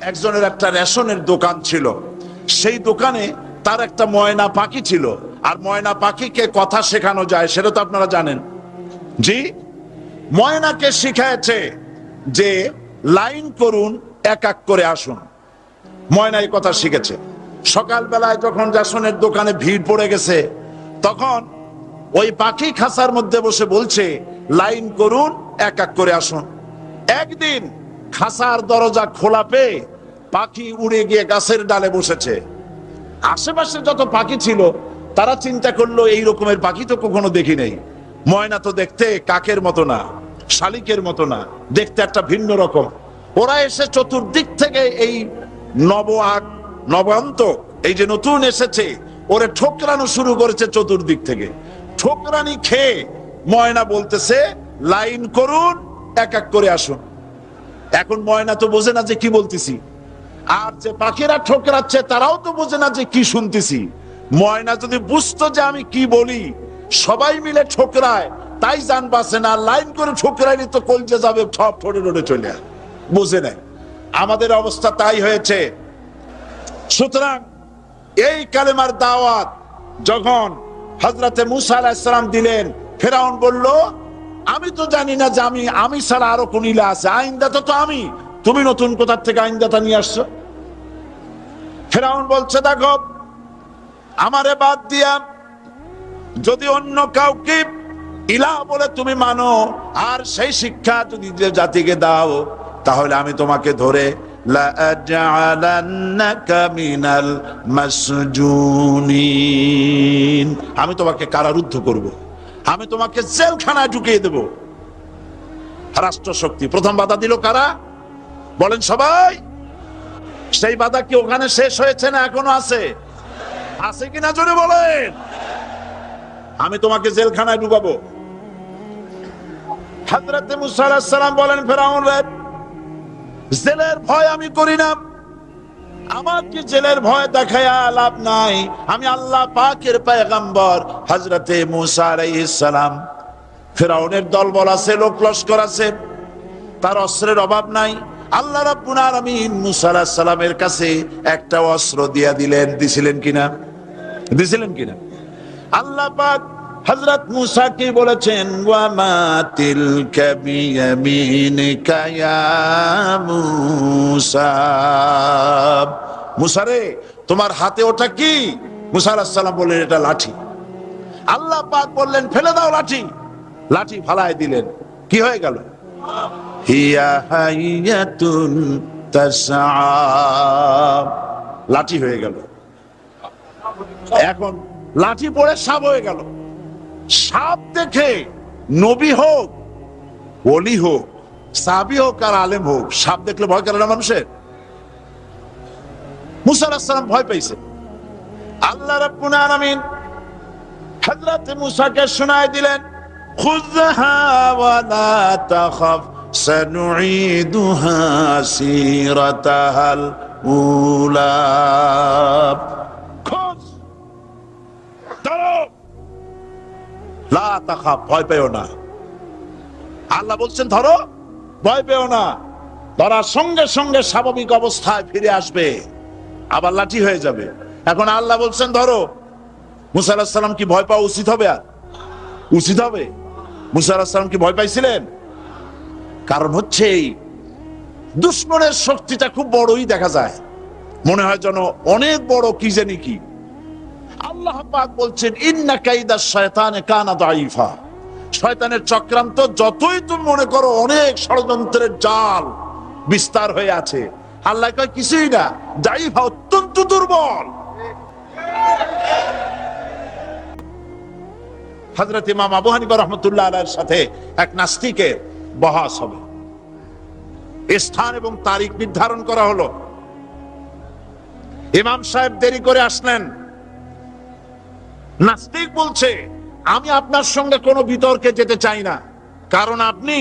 একজনের একটা রেশনের দোকান ছিল। সেই দোকানে তার একটা ময়না পাখি ছিল। আর ময়না পাখিকে কথা শেখানো যায় সেটা তো আপনারা জানেন। জি, ময়নাকে শিখায়েছে যে লাইন করুন, এক এক করে আসুন। ময়না এই কথা শিখেছে। সকালবেলায় যখন রেশনের দোকানে ভিড় পড়ে গেছে, তখন ওই পাখি খাঁচার মধ্যে বসে বলছে লাইন করুন, এক এক করে আসুন। একদিন খাঁচার দরজা খোলা পেয়ে পাখি উড়ে গিয়ে গাছের ডালে বসেছে। আশেপাশে যত পাখি ছিল তারা চিন্তা করলো এই রকমের পাখি তো কখনো দেখি নেই। ময়না তো দেখতে কাকের মতো না, শালিকের মতো না, দেখতে একটা ভিন্ন রকম। ওরা এসে চতুর্দিক থেকে এই নবান্তক এই যে নতুন এসেছে ওরে ঠোকরানো শুরু করেছে চতুর্দিক থেকে। ঠোকরানি খেয়ে ময়না বলতেছে লাইন করুন, এক এক করে আসুন। এখন ময়না তো বোঝে না যে কি বলতেছি, আর যে পাখিরা ঠোকরাচ্ছে তারাও তো বোঝে না যে কি শুনতেছি। ময়না যদি বুঝতো যে আমি কি বলি, সবাই মিলে ঠোকরায়, তাই জান বাসে না, লাইন করে ঠোকরাইনি তো কলজে যাবে, সব ঠোঁটে ঠোঁটে চলে বুঝে নাই। আমাদের অবস্থা তাই হয়েছে। সুতরাং এই কালেমার দাওয়াত যখন হযরতে মুসা আলাইহিস সালাম দিলেন, ফেরাউন বলল আমি তো জানি না যে আমি ছাড়া আরো কোন ইলা আছে, আইনদাতা তো আমি, তুমি নতুন কোথা থেকে আইনদাতা নিয়ে আসছো? ফেরাউন বলছে দেখো, আমারে বাদ দিয়া যদি অন্য কাউকে ইলাহ বলে তুমি মানো আর সেই শিক্ষা যদি জাতিকে দাও, তাহলে আমি তোমাকে ধরে লাআজআলান্নাকা মিনাল মাসজুনিন, আমি তোমাকে কারারুদ্ধ করব, আমি তোমাকে জেলখানায় ঢুকিয়ে দেব। রাষ্ট্রশক্তি প্রথম বাধা দিল কারা? বলেন সবাই। সেই বাধা কি ওখানে শেষ হয়েছে না এখনো আছে? আছে কিনা জোরে বলেন। আমি তোমাকে জেলখানায় ঢুকাবো। হযরত মুসা আলাইহিস সালাম বলেন ফেরাউন রে, জেলের ভয় আমি করি না, আমাকে জেলের ভয় দেখায়া লাভ নাই। আমি আল্লাহ পাকের পয়গম্বর হযরত মুসা আলাইহিস সালাম। ফেরাউনের দলবল আছে, লোক লস্কর আছে, তার অস্ত্রের অভাব নাই। আল্লাহ রাব্বুল আলামিন মুসা আলাইহিস সালামের কাছে একটা অস্ত্র দিয়া দিলেন। দিছিলেন কিনা? আল্লাহ পাক হযরত মুসা কি বলেছেন, ওয়া মা তিলকা বিয়ামিনিকা ইয়া মুসা, মুসা রে তোমার হাতে ওটা কি? মুসা আলাইহিস সালাম বললেন এটা লাঠি। আল্লাহ পাক বললেন ফেলে দাও লাঠি। লাঠি ফালায় দিলেন। কি হয়ে গেল? হিয়া হাইয়াতুন তাসআ, লাঠি হয়ে গেল। এখন লাঠি পড়ে সাপ হয়ে গেল। সাপ দেখে নবী হোক, ওলি হোক, সাহাবী হোক আর আলেম হোক, সাপ দেখলে ভয় করে না মানুষের? মুসা আলাইহিস সালাম ভয় পাইছে। আল্লাহ রাব্বুল আলামিন হযরত মুসাকে শোনায় দিলেন, খুযহা ওয়া লা তাখাফ সানুঈদুহা সিরাতাহাল উলা, লা তাখাফ, ভয় পেও না। আল্লাহ বলছেন ধরো, ভয় পেও না। ধরার সঙ্গে সঙ্গে স্বাভাবিক অবস্থায় ফিরে আসবে, আবার লাঠি হয়ে যাবে। এখন আল্লাহ বলছেন ধরো। মুসা আলাইহিস সালাম কি ভয় পাওয়া উচিত হবে? আর উচিত হবে? মুসা আলাইহিস সালাম কি ভয় পাইছিলেন? কারণ হচ্ছে এই দুশমনের শক্তিটা খুব বড়ই দেখা যায়, মনে হয় যেন অনেক বড়, কি জানি কি। আল্লাহ পাক বলছেন ইন্না কাইদা শায়তানে কানা দাঈফা, শয়তানের চক্রান্ত যতই তুমি মনে করো অনেক ষড়যন্ত্রের জাল বিস্তার হয়ে আছে, আল্লাহ কয় কিছুই না, দাঈফা, অত্যন্ত দুর্বল। হযরত ইমাম আবু হানিফা রাহমাতুল্লাহ আলাইহির সাথে এক নাস্তিকের বহাস হবে। স্থান এবং তারিখ নির্ধারণ করা হলো। ইমাম সাহেব দেরি করে আসলেন। নাস্তিক বলছে আমি আপনার সঙ্গে কোনো বিতর্কে যেতে চাই না, কারণ আপনি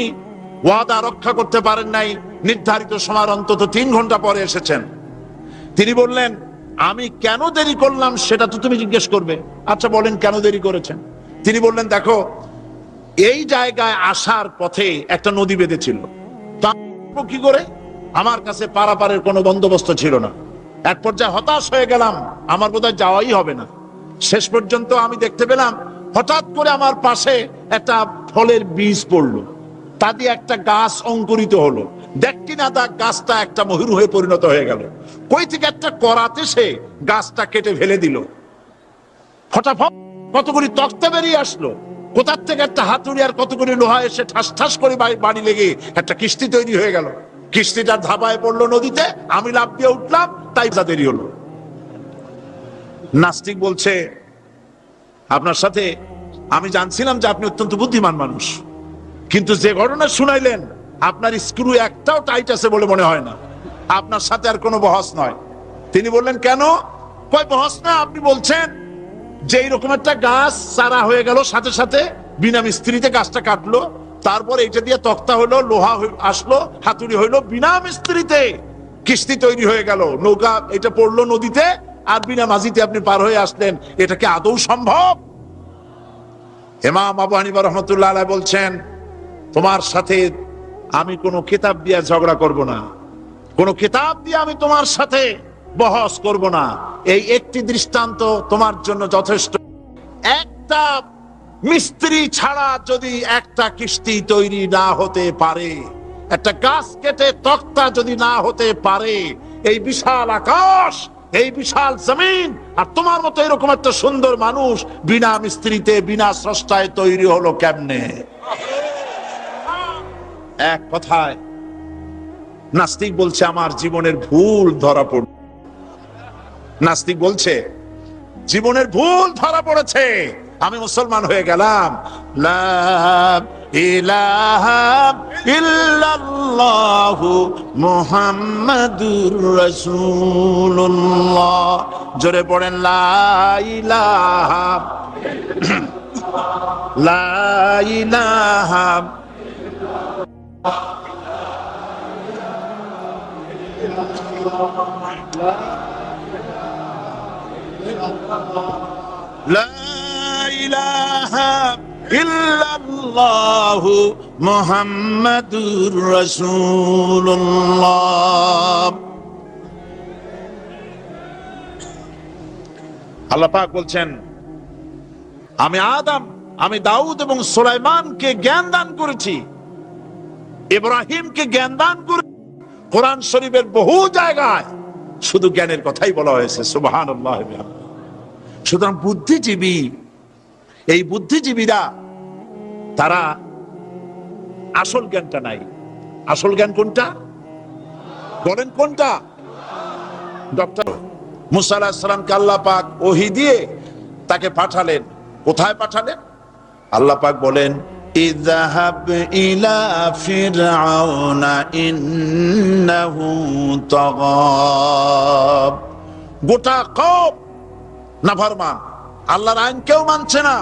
ওয়াদা রক্ষা করতে পারেন নাই, নির্ধারিত সময় অন্তত 3 ঘন্টা পরে এসেছেন। তিনি বললেন আমি কেন দেরি করলাম সেটা তো তুমি জিজ্ঞেস করবে। আচ্ছা বলেন কেন দেরি করেছেন? তিনি বললেন দেখো, এই জায়গায় আসার পথে একটা নদী বেঁধেছিল, তা কি করে আমার কাছে পারাপারের কোনো বন্দোবস্ত ছিল না। এক পর্যায়ে হতাশ হয়ে গেলাম, আমার বোধহয় যাওয়াই হবে না। শেষ পর্যন্ত আমি দেখতে পেলাম হঠাৎ করে আমার পাশে একটা ফলের বীজ পড়লো, তা দিয়ে একটা গাছ অঙ্কুরিত হলো। দেখছি না তা গাছটা একটা ময়ূর হয়ে পরিণত হয়ে গেল। কই থেকে একটা করাতে সে গাছটা কেটে ফেলে দিল। ফটাফট কতগুলি তক্তা বেরিয়ে আসলো, কোথার থেকে একটা হাতুড়ি আর কতগুলি লোহা এসে ঠাস ঠাস করে বাড়ি লেগে একটা কিস্তি তৈরি হয়ে গেল। কিস্তিটা ধাবায় পড়লো নদীতে, আমি লাফ দিয়ে উঠলাম, তাই যা দেরি হলো। নাস্তিক বলছে, আপনার সাথে আমি জানছিলাম যে আপনি অত্যন্ত বুদ্ধিমান মানুষ, কিন্তু যে ঘটনা শুনাইলেন আপনার স্ক্রু একটাও টাইট আছে বলে মনে হয় না, আপনার সাথে আর কোনো বহস নয়। তিনি বললেন, কেন? কয় বহস না, আপনি বলছেন যে এইরকম একটা গাছ চারা হয়ে গেল, সাথে সাথে বিনা মিস্ত্রিতে গাছটা কাটলো, তারপর এটা দিয়ে তক্তা হলো, লোহা আসলো, হাতুড়ি হইলো, বিনা মিস্ত্রিতে কিস্তি তৈরি হয়ে গেল, নৌকা এটা পড়লো নদীতে, আর বিনা মাঝিতে আপনি পার হয়ে আসলেন। এটা কি আদৌ সম্ভব? ইমাম আবু হানিফা রাহমাতুল্লাহ আলাইহি বলছেন, তোমার সাথে আমি কোনো কিতাব দিয়ে ঝগড়া করব না, কোনো কিতাব দিয়ে আমি তোমার সাথে বহস করব না। এই একটি দৃষ্টান্ত তোমার জন্য যথেষ্ট। একটা মিস্ত্রি ছাড়া যদি একটা কিস্তি তৈরি না হতে পারে, একটা গাছ কেটে তক্তা যদি না হতে পারে, এই বিশাল আকাশ, এই বিশাল জমিন, আর তোমার মতো এরকম একটা সুন্দর মানুষ বিনা মিস্ত্রিতে বিনা স্রষ্টায় তৈরি হলো কেমনে? এক কথায় নাস্তিক বলছে আমার জীবনের ভুল ধরা পড়ল। নাস্তিক বলছে জীবনের ভুল ধরা পড়েছে, আমি মুসলমান হয়ে গেলাম। লা ইলাহা ইল্লাল্লাহু মুহাম্মাদুর রাসূলুল্লাহ। জোরে পড়েন, লা ইলাহা লা ইলাহা লা ইলাহা ইল্লাল্লাহু মুহাম্মাদুর রাসূলুল্লাহ। আল্লাহ পাক বলছেন, আমি আদম, আমি দাউদ এবং সুলাইমানকে জ্ঞান দান করেছি, ইব্রাহিমকে জ্ঞান দান করেছি। কোরআন শরীফের বহু জায়গায় শুধু জ্ঞানের কথাই বলা হয়েছে। সুবহানাল্লাহ। সুতরাং বুদ্ধিজীবী, এই বুদ্ধিজীবীরা তারা আসল জ্ঞানটা নাই। আসল জ্ঞান কোনটা বলেন? কোনটা? ডক্টর মুসা আলাইহিস সালামকে আল্লাহ পাক ওহী দিয়ে তাকে পাঠালেন। কোথায় পাঠালেন? আল্লাহ পাক বলেন, ইযহাব ইলা ফিরআউনা ইন্নাহু তাগা। গোটা কওম নাফরমান, আল্লাহর আইন কেউ মানছে না।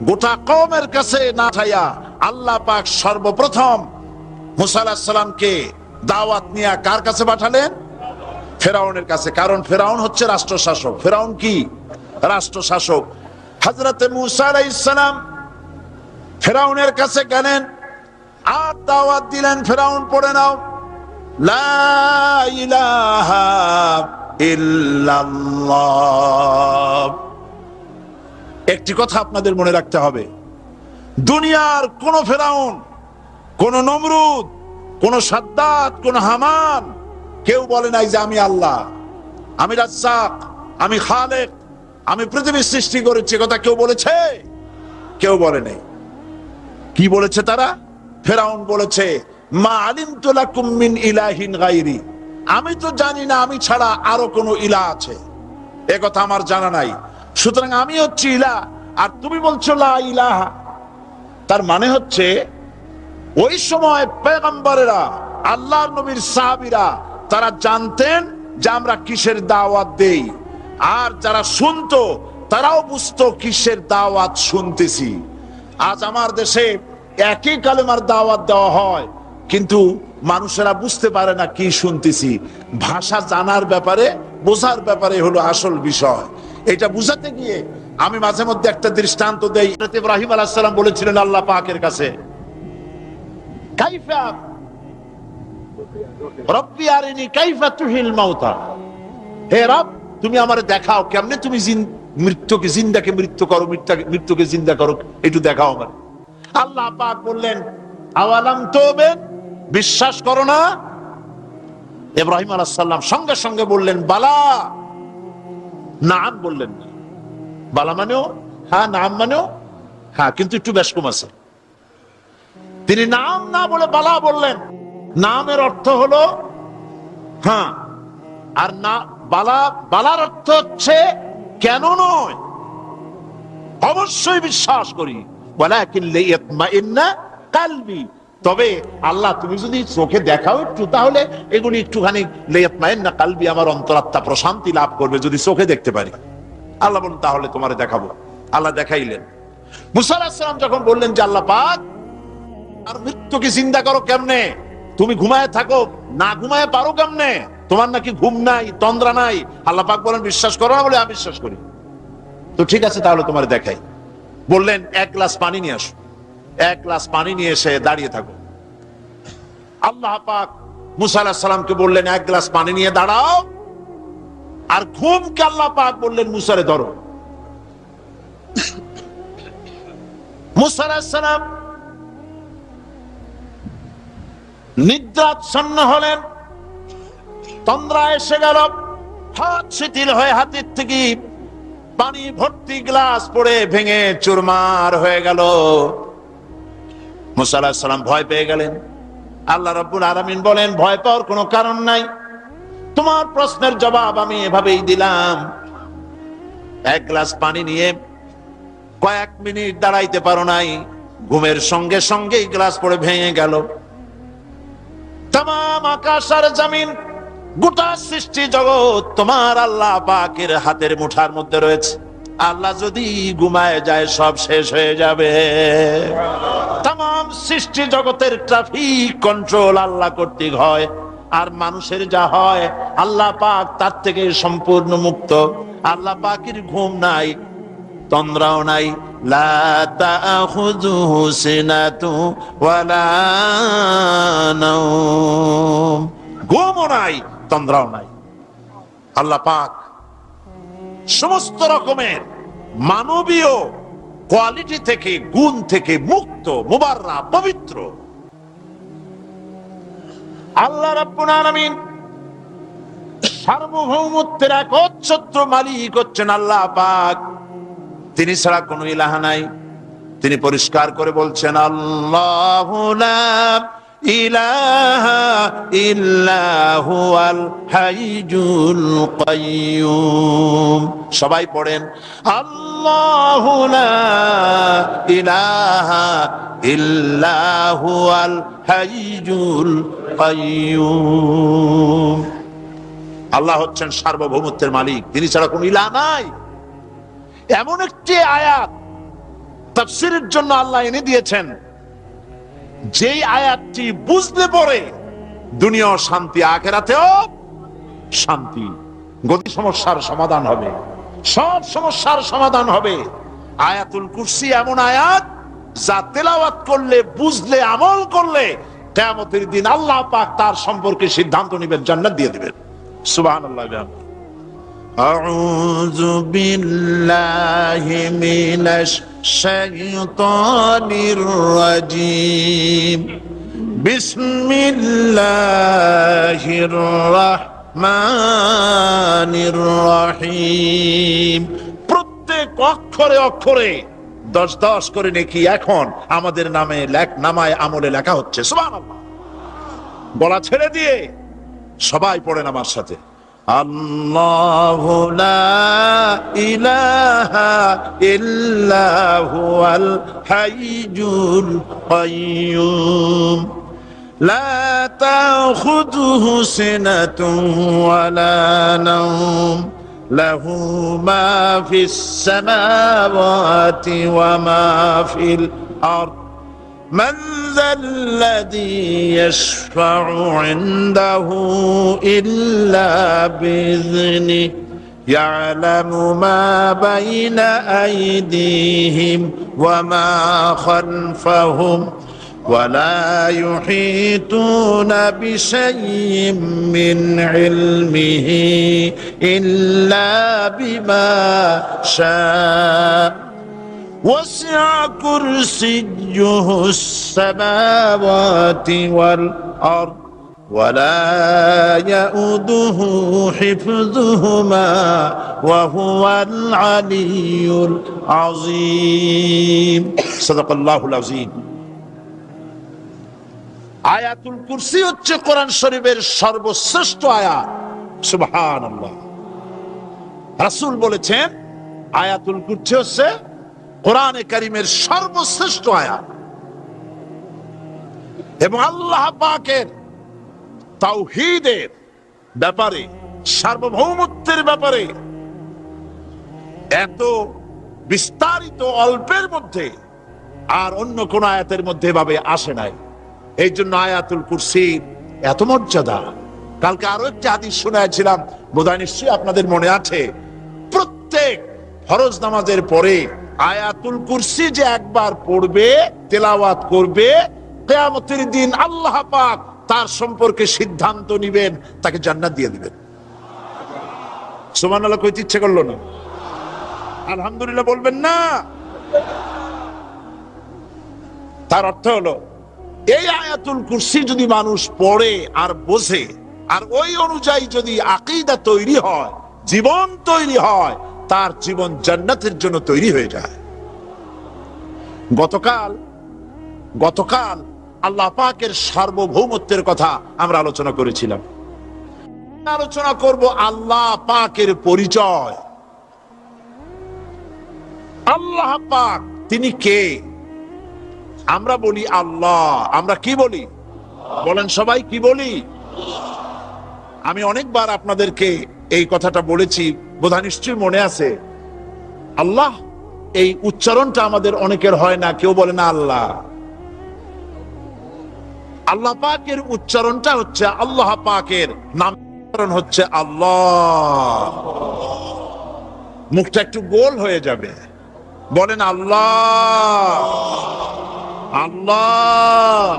গোটা কওমের কাছে না ছাইয়া আল্লাহ পাক সর্বপ্রথম মুসা আলাইহিস সালামকে দাওয়াত নিয়ে কার কাছে পাঠালেন? ফেরাউনের কাছে। কারণ ফেরাউন হচ্ছে রাষ্ট্রশাসক। ফেরাউন কি? রাষ্ট্রশাসক। হযরতে মুসা আলাইহিস সালাম ফেরাউনের কাছে গেলেন আর দাওয়াত দিলেন, ফেরাউন পড়ে নাও, লা ইলাহা ইল্লাল্লাহ। একটি কথা আপনাদের মনে রাখতে হবে, দুনিয়ার কোন ফেরাউন, কোন নমরুদ, কোন সাদ্দাত, কোন হামান কেউ বলে নাই যে আমি আল্লাহ, আমি রাজ্জাক, আমি খালেক, আমি পৃথিবীর সৃষ্টি করেছি। কথা কেউ বলেছে? কেউ বলে নাই। কি বলেছে তারা? ফেরাউন বলেছে, মা আলিমতু লাকুম মিন ইলাহিন গায়রি, আমি তো জানি না আমি ছাড়া আরো কোনো ইলাহ আছে, এ কথা আমার জানা নাই। সুতরাং আমি হচ্ছি ইলাহ, আর তুমি বলছো লা ইলাহা। তার মানে হচ্ছে ওই সময় পয়গম্বরেরা, আল্লাহর নবীর সাহাবীরা, তারা জানতেন যে আমরা কিসের দাওয়াত দেই, আর যারা শুনতো তারাও বুঝতো কিসের দাওয়াত শুনতেছি। আজ আমার দেশে একই কালেমার দাওয়াত দেওয়া হয়, কিন্তু মানুষেরা বুঝতে পারে না কি শুনতেছি। ভাষা জানার ব্যাপারে, বোঝার ব্যাপারে হলো আসল বিষয়। এটা বুঝাতে গিয়ে আমি মাঝে মধ্যে একটা দৃষ্টান্ত দেই। ইব্রাহিম আলাইহিস সালাম বলেছিলেন আল্লাহ পাকের কাছে, কাইফা রব্বি আরিনি কাইফা তুহিল মাউতা, হে রব তুমি আমারে দেখাও কেমনে তুমি মৃত্যুকে জিন্দাকে মৃত্যু করো, মৃত্যুকে জিন্দা করো, একটু দেখাও আমার। আল্লাহ পাক বললেন আওয়ালাম তুমিন, বিশ্বাস করো না? ইব্রাহিম আলাইহিস সালাম সঙ্গে সঙ্গে বললেন বালা। নাম বললেন না, বালা মানেও হ্যাঁ, নাম মানেও হ্যাঁ, কিন্তু একটু বেশ কম আছে। তিনি নাম না বলে বালা বললেন। নামের অর্থ হলো হ্যাঁ, আর না বালা, বালার অর্থ হচ্ছে কেন নয়, অবশ্যই বিশ্বাস করি। ওয়ালাকিন লিয়াতমাইন্না কলবি, তবে আল্লাহ তুমি যদি চোখে দেখাও একটু, তাহলে এগুলি একটুখানি লিয়াতমাইন্না কলবি, আমার অন্তরাত্মা প্রশান্তি লাভ করবে যদি চোখে দেখতে পারি। আল্লাহ বলেন তাহলে তোমারে দেখাবো। আল্লাহ দেখাইলেন। মুসা আলাইহিস সালাম যখন বললেন যে আল্লাহ পাক আর মৃত্যুকে চিন্তা করো কেমনে, তুমি ঘুমায় থাকো, না ঘুমায় পারো কেমনে, তোমার নাকি ঘুম নাই, তন্দ্রা নাই। আল্লাহ পাক বলেন বিশ্বাস করো না? বলে আমি বিশ্বাস করি। তো ঠিক আছে তাহলে তোমার দেখাই। বললেন এক গ্লাস পানি নিয়ে আসো। এক গ্লাস পানি নিয়ে এসে দাঁড়িয়ে থাকো। আল্লাহ পাক মুসা আলাইহিস সালামকে বললেন এক গ্লাস পানি নিয়ে দাঁড়াও, আর ঘুমকে আল্লাহ পাক বললেন মুসারে ধরো। মুসা আলাইহিস সালাম নিদ্রাচ্ছন্ন হলেন, তন্দ্রা এসে গেল, হাত শিথিল হয়ে হাতের থেকে পানি ভর্তি গ্লাস পড়ে ভেঙে চুরমার হয়ে গেল। মুসা আলাইহিস সালাম ভয় পেয়ে গেলেন। আল্লাহ রাব্বুল আলামিন বলেন ভয় পাওয়ার কোনো কারণ নাই, তোমার প্রশ্নের জবাব আমি এভাবেই দিলাম। এক গ্লাস পানি নিয়ে কয়েক মিনিট দাঁড়াইতে পারো নাই, ঘুমের সঙ্গে সঙ্গে গ্লাস পড়ে ভেঙে গেল। তামাম আকাশ আর জমিন, গোটা সৃষ্টি জগৎ তোমার আল্লাহ পাকের হাতের মুঠার মধ্যে রয়েছে। আল্লাহ যদি ঘুমায় যায় সব শেষ হয়ে যাবে। তামাম সৃষ্টি জগতের ট্রাফিক কন্ট্রোল আল্লাহ কর্তৃক হয়, আর মানুষের যা হয় আল্লাহ পাক তার থেকে সম্পূর্ণ মুক্ত। আল্লাহ পাকের ঘুম নাই, তন্দ্রাও নাই। লা তাখুযুহু সিনাতু ওয়ালা নাওম, ঘুমও নাই, তন্দ্রাও নাই। আল্লাহ পাক সমস্ত রকমের মানবীয় কোয়ালিটি থেকে, গুণ থেকে মুক্ত, মুবাররা, পবিত্র। আল্লাহ রাব্বুল আলামিন সার্বভৌমত্বের একচ্ছত্র মালিক হচ্ছেন আল্লাহ পাক। তিনি ছাড়া কোনো ইলাহ নাই। তিনি পরিষ্কার করে বলছেন আল্লাহু লা ইলাহা ইল্লা হুয়াল হাইয়ুল কাইয়্যুম। সবাই পড়েন আল্লাহু লা ইলাহা ইল্লা হুয়াল হাইয়ুল কাইয়্যুম। আল্লাহ হচ্ছেন সার্বভৌমত্বের মালিক, তিনি ছাড়া কোনো ইলাহ নাই। এমন একটি আয়াত তাফসীরের জন্য আল্লাহ এনে দিয়েছেন, যেই আয়াতটি বুঝলে পরে দুনিয়াও শান্তি, আখিরাতেও শান্তি। গতি সমস্যার সমাধান হবে, সব সমস্যার সমাধান হবে। আয়াতুল কুরসি এমন আয়াত যা তেলাওয়াত করলে, বুঝলে, আমল করলে কিয়ামতের দিন আল্লাহ পাক তার সম্পর্কে সিদ্ধান্ত নেবেন, জান্নাত দিয়ে দিবেন। সুবহানাল্লাহ। আউযু বিল্লাহি মিনাশ শাইতানির রাজীম। বিসমিল্লাহির রাহমানির রহিম। প্রত্যেক অক্ষরে অক্ষরে 10-10 করে নেকি এখন আমাদের নামে নামায় আমলে লেখা হচ্ছে। সুবহানাল্লাহ। গলা ছেড়ে দিয়ে সবাই পড়েন আমার সাথে আল্লাহু লা ইলাহা ইল্লা হুয়াল হাইয়ুল কাইয়্যুম লা তাখুযুহু সিনাতুন ওয়ালা নাওম লাহু মা ফিস সামাওয়াতি ওয়া মা ফিল আরদ من ذا الذي يشفع عنده إلا بإذنه يعلم ما بين أيديهم وما خلفهم ولا يحيطون بشيء من علمه إلا بما شاء وسع كرسيه السماوات والأرض ولا يؤوده حفظهما وهو العلي العظيم صدق الله العظيم আয়াতুল কুরসি হচ্ছে কোরআন শরীফের সর্বশ্রেষ্ঠ আয়াত সুবহানাল্লাহ রাসূল বলেছেন আয়াতুল কুরসি হচ্ছে কোরআনে কারীমের সর্বশ্রেষ্ঠ আয়াত এবং আল্লাহ পাকের তাওহীদের ব্যাপারে সার্বভৌমত্বের ব্যাপারে এত বিস্তারিত অল্পের মধ্যে আর অন্য কোন আয়াতের মধ্যে ভাবে আসে নাই এই জন্য আয়াতুল কুরসি এত মর্যাদা কালকে আরো একটি হাদিস শোনাইছিলাম বোধহয় নিশ্চয়ই আপনাদের মনে আছে প্রত্যেক ফরজ নামাজের পরে আয়াতুল কুরসি যে একবার পড়বে তেলাওয়াত করবে কিয়ামতের দিন আল্লাহ পাক তার সম্পর্কে সিদ্ধান্ত নিবেন তাকে জান্নাত দিয়ে দিবেন সুবহানাল্লাহ কইতে ইচ্ছে করলো না আলহামদুলিল্লাহ বলবেন না তার অর্থ হলো এই আয়াতুল কুরসি যদি মানুষ পড়ে আর বোঝে আর ওই অনুযায়ী যদি আকীদা তৈরি হয় জীবন তৈরি হয় তার জীবন জান্নাতের জন্য তৈরি হয়ে যায় গতকাল আল্লাহ পাকের সার্বভৌমত্বের কথা আমরা আলোচনা করেছিলাম আলোচনা করব আল্লাহ পাকের পরিচয় আল্লাহ পাক তিনি কে আমরা বলি আল্লাহ আমরা কি বলি বলেন সবাই কি বলি আমি অনেকবার আপনাদেরকে এই কথাটা বলেছি বোধহয় নিশ্চয়ই মনে আছে আল্লাহ এই উচ্চারণটা আমাদের অনেকের হয় না কেউ বলে না আল্লাহ আল্লাহ পাকের উচ্চারণটা হচ্ছে আল্লাহ পাকের নামকরণ হচ্ছে আল্লাহ মুখটা একটু গোল হয়ে যাবে বলেন আল্লাহ আল্লাহ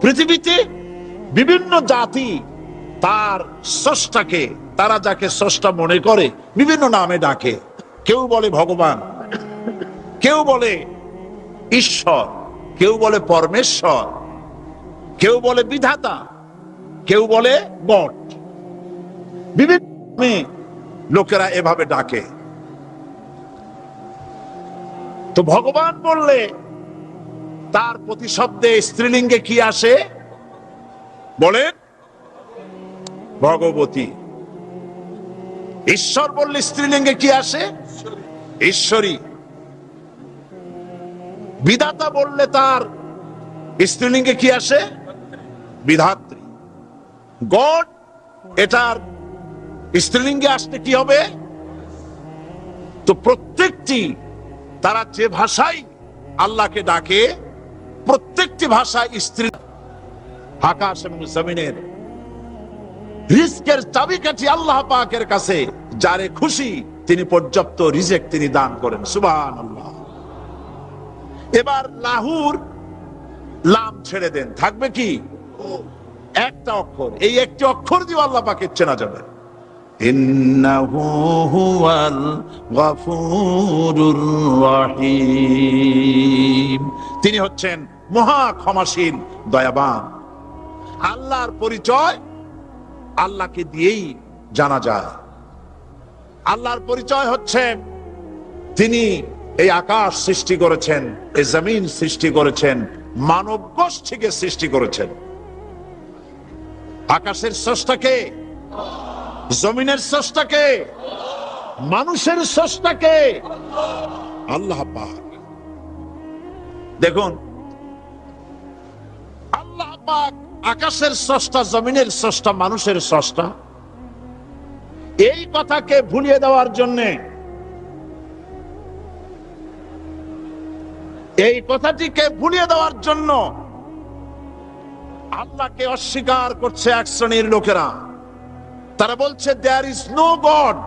পৃথিবীতে বিভিন্ন জাতি তার স্রষ্টাকে তারা যাকে স্রষ্টা মনে করে বিভিন্ন নামে ডাকে কেউ বলে ভগবান কেউ বলে ঈশ্বর কেউ বলে পরমেশ্বর কেউ বলে বিধাতা কেউ বলে গড বিভিন্ন নামে লোকেরা এভাবে ডাকে তো ভগবান বললে তার প্রতিশব্দে স্ত্রীলিঙ্গে কি আসে বলেন ভগবতী ঈশ্বর বললে স্ত্রীলিঙ্গে কি আসে ঈশ্বরী বিধাতা বললে তার স্ত্রীলিঙ্গে কি আসে বিধাত্রী গড এটার স্ত্রীলিঙ্গে আসতে কি হবে তো প্রত্যেকটি তারা যে ভাষায় আল্লাহকে ডাকে প্রত্যেকটি ভাষায় স্ত্রী আকাশ এবং জমিনের রিজকের চাবিকাঠি আল্লাহ পাকের কাছে যারে খুশি তিনি পর্যাপ্ত রিজেক তিনি দান করেন সুবহানাল্লাহ এবার লাহুর লাম ছেড়ে দেন থাকবে কি একটা অক্ষর এই একটি অক্ষর দিয়ে আল্লাহ পাকের চেনা যাবে ইন্নাহু হুয়াল গফুরুর রহিম তিনি হচ্ছেন মহা ক্ষমাশীল দয়াবান আল্লাহর পরিচয় আল্লাহকে দিয়েই জানা যায় আল্লাহর পরিচয় হচ্ছে তিনি এই আকাশ সৃষ্টি করেছেন এই জমিন সৃষ্টি করেছেন মানব গোষ্ঠীকে সৃষ্টি করেছেন আকাশের স্রষ্টাকে জমিনের স্রষ্টাকে মানুষের স্রষ্টাকে আল্লাহ পাক দেখুন আল্লাহ পাক আকাশের স্রষ্টা জমিনের স্রষ্টা মানুষের স্রষ্টা এই কথাকে ভুলিয়ে দেওয়ার জন্য এই কথাটিকে ভুলিয়ে দেওয়ার জন্য আল্লাহকে অস্বীকার করছে এক শ্রেণীর লোকেরা তারা বলছে দেয়ার ইজ নো গড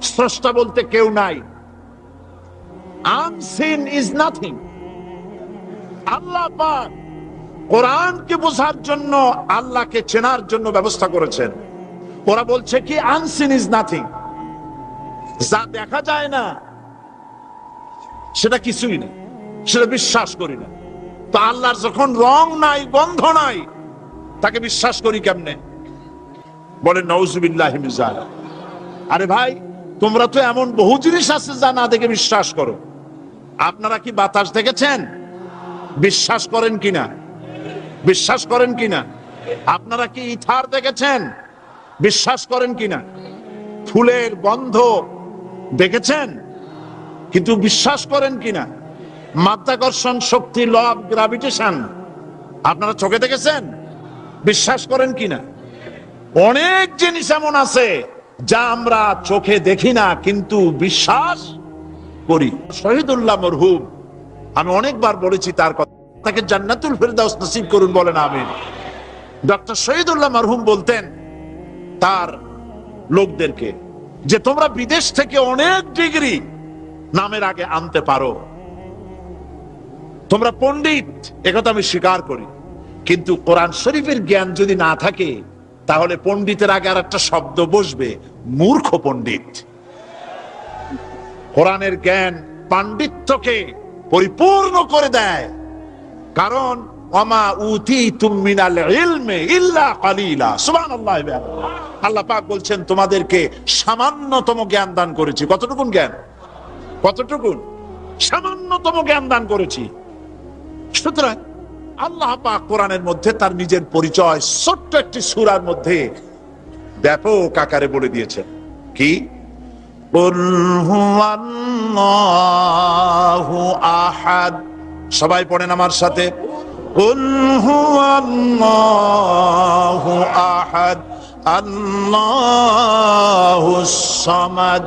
স্রষ্টা বলতে কেউ নাই আনসিন ইজ নাথিং। আল্লাহ পাক কোরআনকে বোঝার জন্য, আল্লাহকে চেনার জন্য ব্যবস্থা করেছেন। ওরা বলছে কি আনসিন ইজ নাথিং, যা দেখা যায় না সেটা কিছুই না, সেটা বিশ্বাস করি না। তো আল্লাহর যখন রং নাই, গন্ধ নাই, তাকে বিশ্বাস করি কেমনে? বলে নাউজুবিল্লাহি মিন যালিক। আরে ভাই, তোমরা তো এমন বহু জিনিস আছে যা না দেখে বিশ্বাস করো। আপনারা কি বাতাস দেখেছেন? বিশ্বাস করেন কিনা? বিশ্বাস করেন কিনা? আপনারা কি ইথার দেখেছেন? বিশ্বাস করেন কিনা? ফুলের গন্ধ দেখেছেন কিন্তু বিশ্বাস করেন কিনা? মাধ্যাকর্ষণ শক্তি, ল অফ গ্রাভিটেশন আপনারা চোখে দেখেছেন? বিশ্বাস করেন কিনা? অনেক জিনিস এমন আছে যা আমরা চোখে দেখি না কিন্তু বিশ্বাস করি। শহীদুল্লাহ মরহুম, আমি অনেকবার বলেছি তার কথা, তাকে জান্নাতুল ফেরদাউস নসিব করুন, বলেন আমিন। ডক্টর শহীদুল্লাহ মরহুম বলতেন তার লোকদেরকে যে তোমরা বিদেশ থেকে অনেক ডিগ্রি নামের আগে আনতে পারো, তোমরা পণ্ডিত, একথা আমি স্বীকার করি, কিন্তু কোরআন শরীফের জ্ঞান যদি না থাকে তাহলে পণ্ডিতের আগে আর একটা শব্দ বসবে, মূর্খ পণ্ডিত। কোরআনের জ্ঞান পাণ্ডিত্যকে পরিপূর্ণ করে দেয়, কারণ ওমা উতিতুম মিনাল ইলমি ইল্লা কালিলা। সুবহানাল্লাহ। আল্লাহ পাক বলছেন তোমাদেরকে সামান্যতম জ্ঞান দান করেছি। কতটুকুন জ্ঞান? কতটুকুন? সামান্যতম জ্ঞান দান করেছি। সুতরাং আল্লাহ পাক কোরআনের মধ্যে তার নিজের পরিচয় ছোট্ট একটি সূরার মধ্যে ব্যাপক আকারে বলে দিয়েছেন। কি? কুল হুয়াল্লাহু আহাদ। সবাই পড়েন আমার সাথে, কুল হুয়াল্লাহু আহাদ আল্লাহুস সামাদ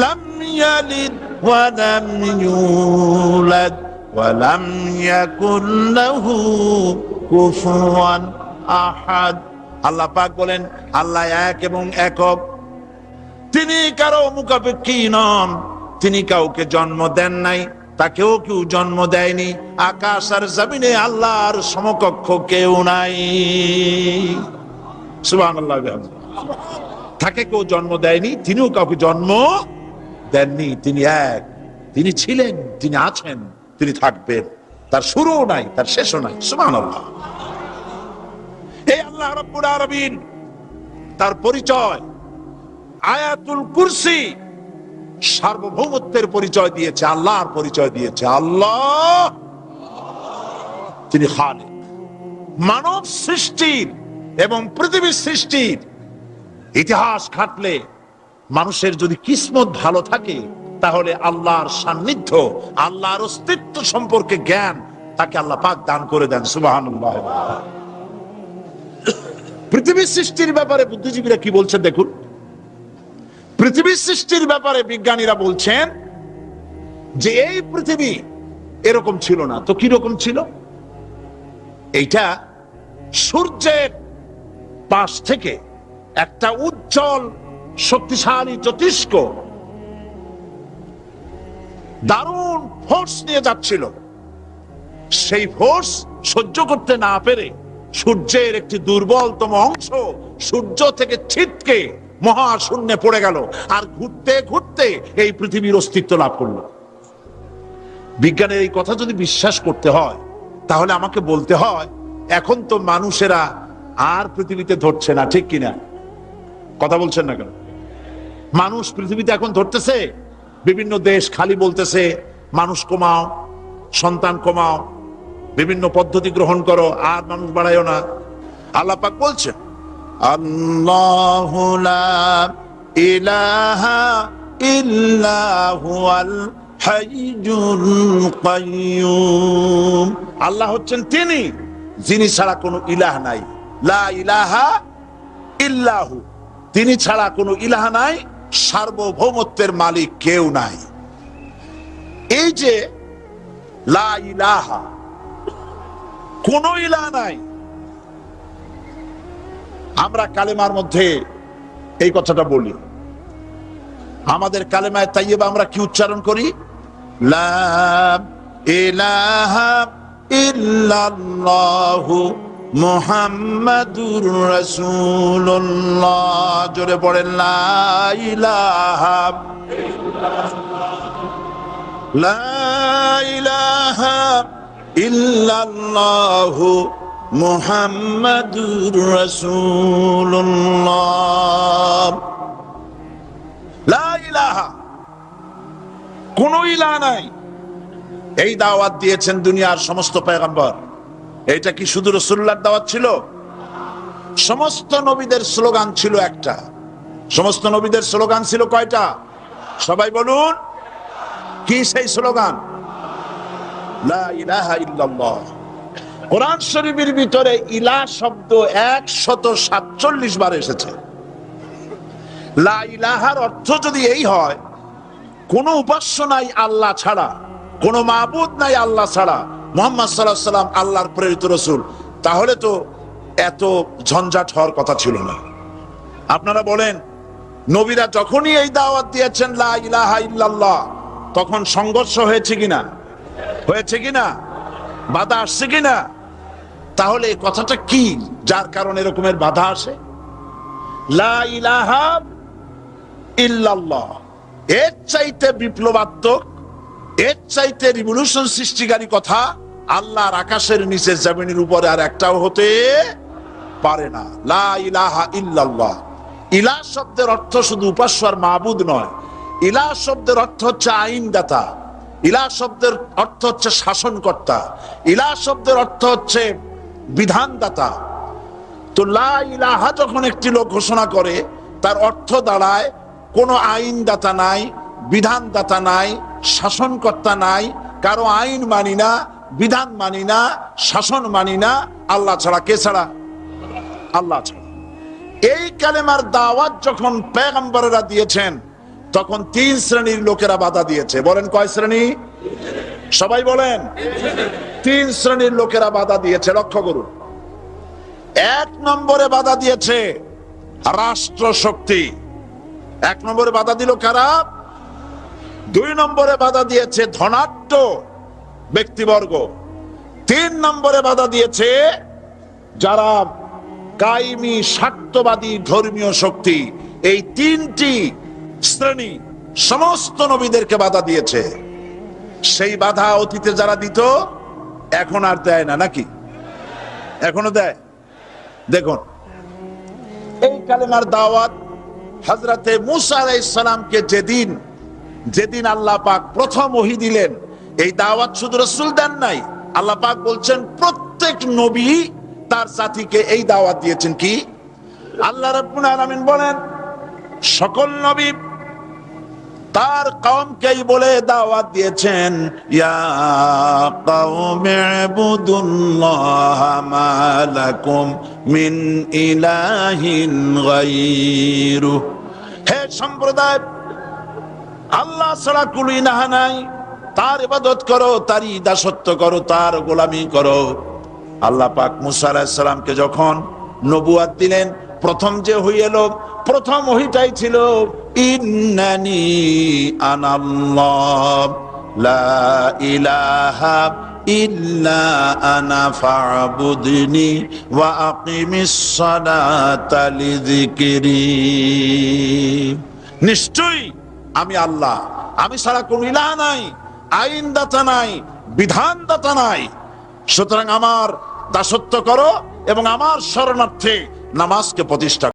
লাম ইয়ালিদ ওয়া লাম ইউলাদ ওয়ালাম ইয়াকুল লাহু কুফুয়ান আহাদ। আল্লাহ পাক বলেন আল্লাহ এক এবং একক, তিনি কারো মুখাপেক্ষী নন, তিনি কাউকে জন্ম দেন নাই, তাকেও কেউ জন্ম দেয়নি, আকাশ আর জমিনে আল্লাহর সমকক্ষ কেউ নাই। সুবহানাল্লাহ। তাকে কেউ জন্ম দেয়নি, তিনিও কাউকে জন্ম দেননি। তিনি এক, তিনি ছিলেন, তিনি আছেন, তিনি থাকবেন, তার শুরুও নাই, তার শেষও নাই। সুবহানাল্লাহ। এই আল্লাহ রাব্বুল আলামিন তার পরিচয় আয়াতুল কুরসি সার্বভৌমত্বের পরিচয় দিয়েছে, আল্লাহর পরিচয় দিয়েছে। আল্লাহ তিনি খালিক। মানব সৃষ্টির এবং পৃথিবীর সৃষ্টির ইতিহাস ঘাটলে মানুষের যদি কিসমত ভালো থাকে তাহলে আল্লাহর সান্নিধ্য, আল্লাহর অস্তিত্ব সম্পর্কে জ্ঞান তাকে আল্লাহ পাক দান করে দেন। সুবহানাল্লাহ। পৃথিবীর সৃষ্টির ব্যাপারে বুদ্ধিজীবীরা কি বলছেন দেখুন। পৃথিবীর সৃষ্টির ব্যাপারে বিজ্ঞানীরা বলছেন যে এই পৃথিবী এরকম ছিল না। তো কি রকম ছিল? এইটা সূর্যের পাশ থেকে একটা উজ্জ্বল শক্তিশালী জ্যোতিষ্ক দারুণ ফোর্স নিয়ে যাচ্ছিল। সেই ফোর্স সহ্য করতে না পেরে সূর্যের একটি দুর্বলতম অংশ সূর্য থেকে ছিটকে মহাশূন্যে পড়ে গেল, আর ঘুরতে ঘুরতে এই পৃথিবীর অস্তিত্ব লাভ করলো। বিজ্ঞানের এই কথা যদি বিশ্বাস করতে হয় তাহলে আমাকে বলতে হয় এখন তো মানুষেরা আর পৃথিবীতে ধরছে না, ঠিক কিনা? কথা বলছেন না কেন? মানুষ পৃথিবীতে এখন ধরতেছে, বিভিন্ন দেশ খালি বলতেছে মানুষ কমাও, সন্তান কমাও, বিভিন্ন পদ্ধতি গ্রহণ করো, আর মানুষ বাড়াইও না। আল্লাহ পাক বলছেন আল্লাহু লা ইলাহা ইল্লা হুয়াল হাইয়ুল কাইয়্যুম। আল্লাহ হচ্ছেন তিনি যিনি ছাড়া কোনো ইলাহ নাই। লা ইলাহা ইল্লাহু, তিনি ছাড়া কোনো ইলাহ নাই, সার্বভৌমত্বের মালিক কেউ নাই। এই যে লা ইলাহা, কোন ইলাহ নাই, আমরা কালেমার মধ্যে এই কথাটা বলি। আমাদের কালেমায়ে তাইয়্যিবা আমরা কি উচ্চারণ করি? লা ইলাহা ইল্লাল্লাহু মুহাম্মাদুর রাসূলুল্লাহ। জোরে পড়েন লা ইলাহা ইল্লাল্লাহু মুহাম্মাদুর রাসূলুল্লাহ। লা ইলাহা, কোন ইলাহ নাই। এই দাওয়াত দিয়েছেন দুনিয়ার সমস্ত পয়গম্বর। এটা কি শুধু রাসূলুল্লাহর দাওয়াত ছিল? সমস্ত নবীদের স্লোগান ছিল একটা। সমস্ত নবীদের স্লোগান ছিল কয়টা? সবাই বলুন, কি সেই স্লোগান? লা ইলাহা ইল্লাল্লাহ। কোরআন শরীফের ভিতরে ইলাহ শব্দ 147 বার এসেছে। লা ইলাহার অর্থ যদি এই হয়, কোন উপাস্য নাই আল্লাহ ছাড়া, কোন মাবুদ নাই আল্লাহ ছাড়া, মুহাম্মদ সাল্লাল্লাহু আলাইহি ওয়াসাল্লাম আল্লাহর প্রেরিত রাসূল, তাহলে তো এত ঝঞ্ঝাট হওয়ার কথা ছিল না। আপনারা বলেন, নবীরা যখনই এই দাওয়াত দিয়েছেন লা ইলাহা ইল্লাল্লাহ, তখন সংঘর্ষ হয়েছে কিনা? হয়েছে কিনা? বাধা আসছে কিনা? তাহলে এই কথাটা কি, যার কারণে এরকমের বাধা আসে? লা ইলাহা ইল্লাল্লাহ, এর চাইতে বিপ্লবাত্মক, এর চাইতে রিভলিউশন সৃষ্টিকারী কথা আল্লাহর আকাশের নিচে জমিনের উপরে আর একটাও হতে পারে না। লা ইলাহা ইল্লাল্লাহ। ইলাহ শব্দের অর্থ শুধু উপাস্য আর মাবুদ নয়। ইলাহ শব্দের অর্থ হচ্ছে আইনদাতা, ইলাহ শব্দের অর্থ হচ্ছে শাসনকর্তা, ইলাহ শব্দের অর্থ হচ্ছে বিধানদাতা। তো লা ইলাহা যখন একটি লোক ঘোষণা করে, তার অর্থ দাঁড়ায় কোনো আইনদাতা নাই, বিধানদাতা নাই, শাসনকর্তা নাই, কারো আইন মানি না, বিধান মানি না, শাসন মানি না, আল্লাহ ছাড়া। কে ছাড়া? আল্লাহ ছাড়া। এই কালেমার দাওয়াত যখন পয়গম্বরেরা দিয়েছেন, তখন 3 শ্রেণীর লোকেরা বাধা দিয়েছে। বলেন কয় শ্রেণী? সবাই বলেন। 3 শ্রেণীর লোকেরা বাধা দিয়েছে। লক্ষ্য করুন। 1 নম্বরে বাধা দিয়েছে রাষ্ট্র শক্তি। 1 নম্বরে বাধা দিল কারা? 2 নম্বরে বাধা দিয়েছে ধনাঢ্য ব্যক্তিবর্গ। 3 নম্বরে বাধা দিয়েছে যারা কায়েমি স্বার্থবাদী ধর্মীয় শক্তি। এই 3টি শ্রেণী সমস্ত নবীদেরকে বাধা দিয়েছে। সেই বাধা অতীতে যারা দিত, এখন আর দেয় না নাকি? এখনো দেয়। দেখুন, এই কালেমার দাওয়াত হযরতে মূসা আলাইহিস সালামকে যেদিন আল্লাহ পাক প্রথম ওহী দিলেন, এই দাওয়াত শুধু রাসূল দেন নাই, আল্লাহ পাক বলছেন প্রত্যেক নবী তার জাতিকে এই দাওয়াত দিয়েছেন। কি? আল্লাহ রাব্বুল আলামিন বলেন, সকল নবী তার কওমকেই বলে দাওয়াত দিয়েছেন, ইয়া কওমি ইবুদুল্লাহা মা লাকুম মিন ইলাহিন গায়রু। হে সম্প্রদায়, আল্লাহ ছাড়া কোনো ইলাহ নাই, তার ইবাদত করো, তারই দাসত্ব করো, তার গোলামি করো। আল্লাহ পাক মূসা আলাইহিস সালামকে যখন নবুয়াত দিলেন, প্রথম যে ওহী এলো, প্রথম ওহীটাই ছিল ইন্নানি আনাল্লাহ লা ইলাহা ইল্লা আনা ফা'বুদনি ওয়া আকিমিস সালাতা লিযিকরি। নিশ্চয়ই আমি আল্লাহ, আমি ছাড়া কোনো ইলাহ নাই, আইনদাতা নাই, বিধানদাতা নাই। সুতরাং আমার দাসত্ব করো এবং আমার শরণার্থে নামাজকে প্রতিষ্ঠা